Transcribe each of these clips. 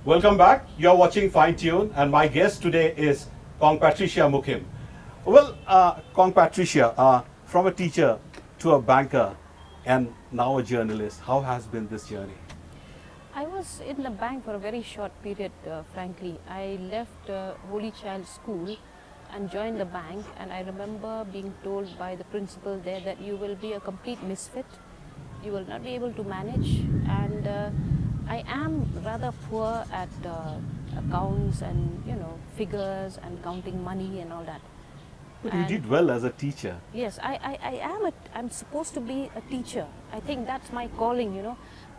Welcome back. You're watching Fine Tune, and my guest today is Patricia Mukhim. Well, Patricia, from a teacher to a banker and now a journalist, how has been this journey? I was in the bank for a very short period, frankly. I left Holy Child School and joined the bank, and I remember being told by the principal there that you will be a complete misfit, you will not be able to manage, and I am rather poor at accounts and figures and counting money and all that. But you did well as a teacher. Yes, I'm supposed to be a teacher. I think that's my calling.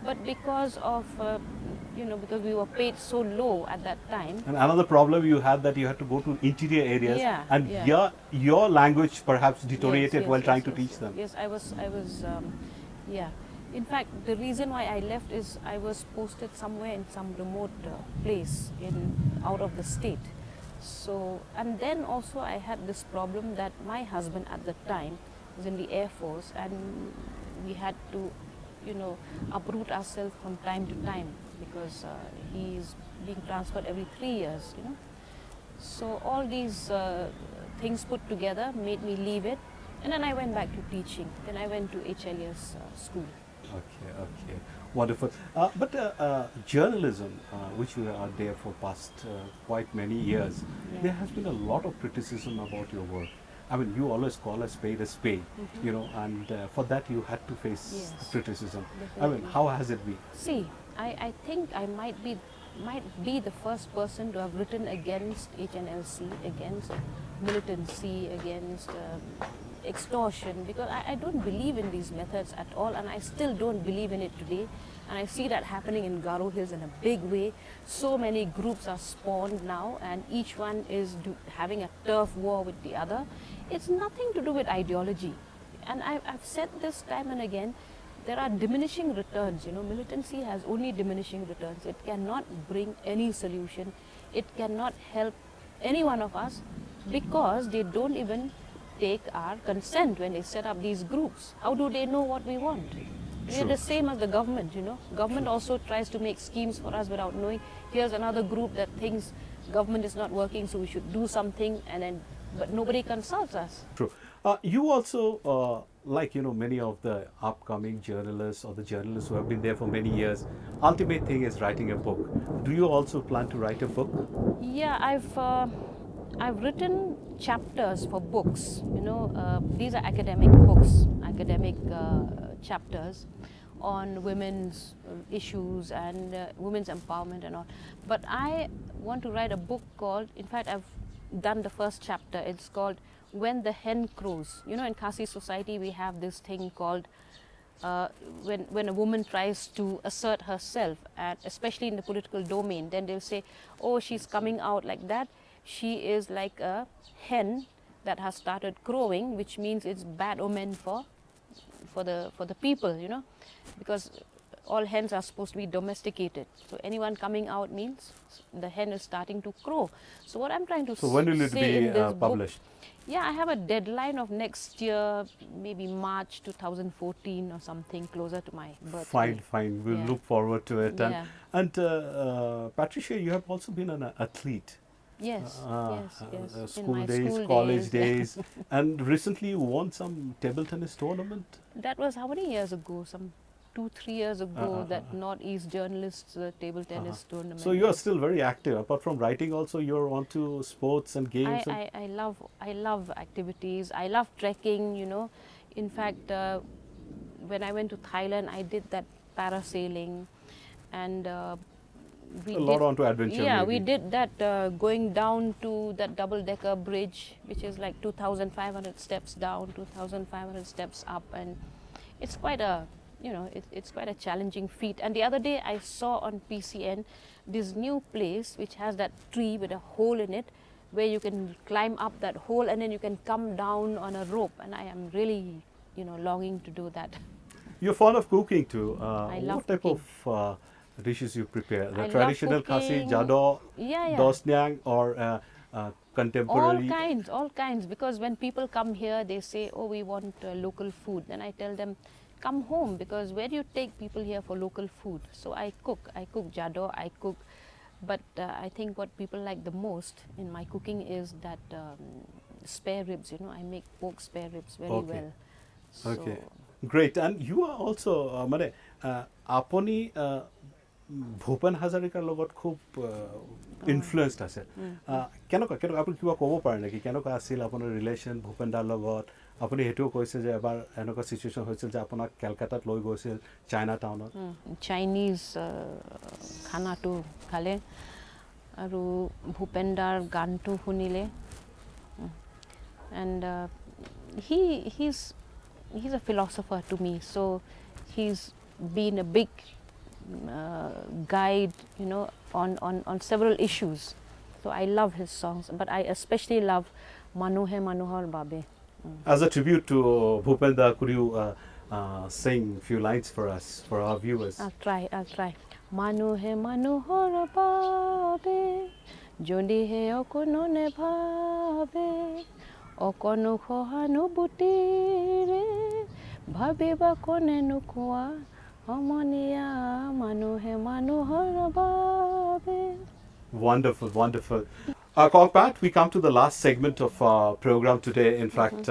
But because of, because we were paid so low at that time. And another problem you had that you had to go to interior areas, and yeah. your language perhaps deteriorated while trying to teach them. Yes, I was, yeah. In fact, the reason why I left is I was posted somewhere in some remote place out of the state. So, and then also I had this problem that my husband at the time was in the Air Force, and we had to, uproot ourselves from time to time because he's being transferred every 3 years, So all these things put together made me leave it, and then I went back to teaching. Then I went to HLS school. Okay, wonderful. But journalism, which you are there for past quite many years, there has been a lot of criticism about your work. I mean, you always call a spade, and for that you had to face criticism. Definitely. I mean, how has it been? See, I think I might be the first person to have written against HNLC, against militancy, against extortion, because I don't believe in these methods at all, and I still don't believe in it today. And I see that happening in Garo Hills in a big way. So many groups are spawned now, and each one is having a turf war with the other. It's nothing to do with ideology. And I've said this time and again, there are diminishing returns. Militancy has only diminishing returns. It cannot bring any solution. It cannot help any one of us, because they don't even take our consent when they set up these groups. How do they know what we want? We're the same as the government, Government also tries to make schemes for us without knowing. Here's another group that thinks government is not working, so we should do something, but nobody consults us. True. You also, like many of the upcoming journalists or the journalists who have been there for many years, ultimate thing is writing a book. Do you also plan to write a book? Yeah, I've written chapters for books. These are academic books, academic chapters on women's issues and women's empowerment and all. But I want to write a book called, in fact, I've done the first chapter. It's called When the Hen Crows. In Khasi society, we have this thing called when a woman tries to assert herself, and especially in the political domain, then they'll say, oh, she's coming out like that. She is like a hen that has started crowing, which means it's bad omen for the people, because all hens are supposed to be domesticated. So anyone coming out means the hen is starting to crow. So what I'm trying to say, when will it be published? Yeah, I have a deadline of next year, maybe March 2014 or something, closer to my birthday. Fine. We'll look forward to it. And Patricia, you have also been an athlete. Yes. School days, college days, and recently you won some table tennis tournament. That was how many years ago? Some 2-3 years ago. That Northeast Journalists table tennis tournament. So you are still very active. Apart from writing, also you're onto sports and games. I love activities. I love trekking. In fact, when I went to Thailand, I did that parasailing, and a lot onto adventure. Yeah, maybe. we did that going down to that double-decker bridge, which is like 2,500 steps down, 2,500 steps up, and it's quite a, it's quite a challenging feat. And the other day I saw on PCN this new place which has that tree with a hole in it, where you can climb up that hole and then you can come down on a rope. And I am really, longing to do that. You're fond of cooking too. I love what type cooking. of dishes you prepare? The I traditional Khasi, Jado, Dosnyang, or contemporary? All kinds. Because when people come here, they say, oh, we want local food. Then I tell them, come home, because where do you take people here for local food? So I cook Jado, I cook But I think what people like the most in my cooking is that spare ribs. You know, I make pork spare ribs very Okay. well. So Okay, great. And you are also মানে আপুনি ভূপেন হাজৰিকাৰ লগত খুব influenced আছে কেনেকুৱা কেনেকুৱা আপুনি কিবা ক'ব পাৰে নেকি কেনেকুৱা আছিল আপোনাৰ ৰিলেশ্যন ভূপেন দাৰ লগত আপুনি সেইটোও কৈছে যে এবাৰ এনেকুৱা চিচুৱেশ্যন হৈছিল যে আপোনাক কেলকাতাত লৈ গৈছিল চাইনা টাউনত চাইনিজ খানাটো খালে আৰু ভূপেন দাৰ গানটো শুনিলে and he's a philosopher to me, so he's been a big guide, you know, on several issues. So I love his songs, but I especially love Manu Hai Manohar Babe. As a tribute to Bhupen da, could you sing a few lines for us, for our viewers? I'll try. Manu Hai Manohar Babe, Jodi Hai Okono Ne Bhabe, Okono Kohanubutire, Bhabiba Kone Nukwa, Harmonia, Manu Hai Manohar Babe. Wonderful, wonderful. Pat, we come to the last segment of our program today. In fact,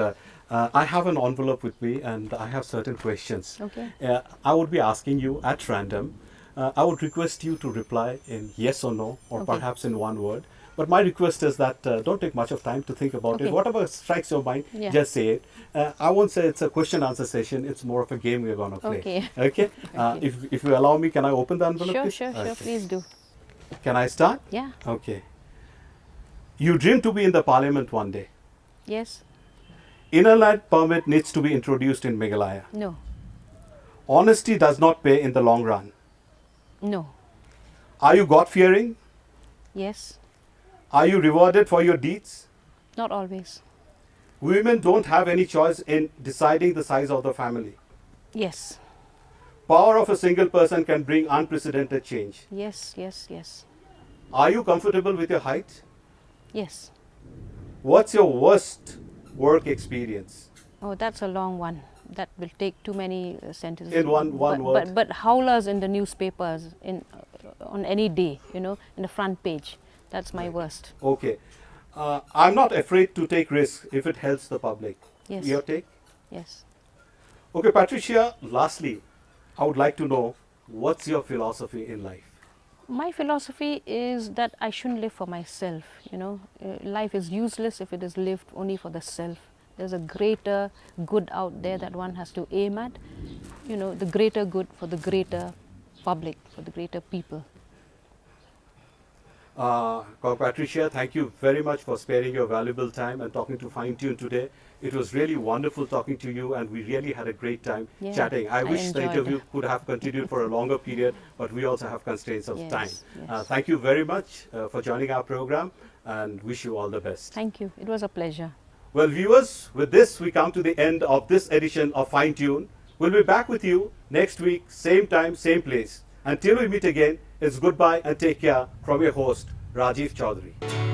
I have an envelope with me and I have certain questions. Okay. I would be asking you at random. I would request you to reply in yes or no, or Okay. perhaps in one word. But my request is that don't take much of time to think about it. Okay. Whatever strikes your mind, Yeah. just say it. I won't say it's a question answer session. It's more of a game we're going to play. Okay. Okay. If you allow me, can I open the envelope? Sure, please? sure, Okay. please do. Can I start? Yeah. Okay. You dream to be in the parliament one day. Yes. Inner light permit needs to be introduced in Meghalaya. No. Honesty does not pay in the long run. No. Are you God-fearing? Yes. Are you rewarded for your deeds? Not always. Women don't have any choice in deciding the size of the family. Yes. Power of a single person can bring unprecedented change. Yes, yes, yes. Are you comfortable with your height? Yes. What's your worst work experience? Oh, that's a long one. That will take too many sentences. In one but, word. But howlers in the newspapers on any day, you know, in the front page. That's my worst. Okay. I'm not afraid to take risks if it helps the public. Yes. Your take? Yes. Okay, Patricia, lastly, I would like to know what's your philosophy in life? My philosophy is that I shouldn't live for myself, you know. Life is useless if it is lived only for the self. There's a greater good out there that one has to aim at, you know, the greater good for the greater public, for the greater people. Patricia, thank you very much for sparing your valuable time and talking to Fine Tune today. It was really wonderful talking to you and we really had a great time Yeah, chatting. I wish the enjoyed interview it. could have continued for a longer period, but we also have constraints of Yes, time. yes. Thank you very much for joining our program and wish you all the best. Thank you. It was a pleasure. Well, viewers, with this we come to the end of this edition of Fine Tune. We'll be back with you next week, same time, same place. Until we meet again, it's goodbye and take care from your host, Rajiv Chaudhary.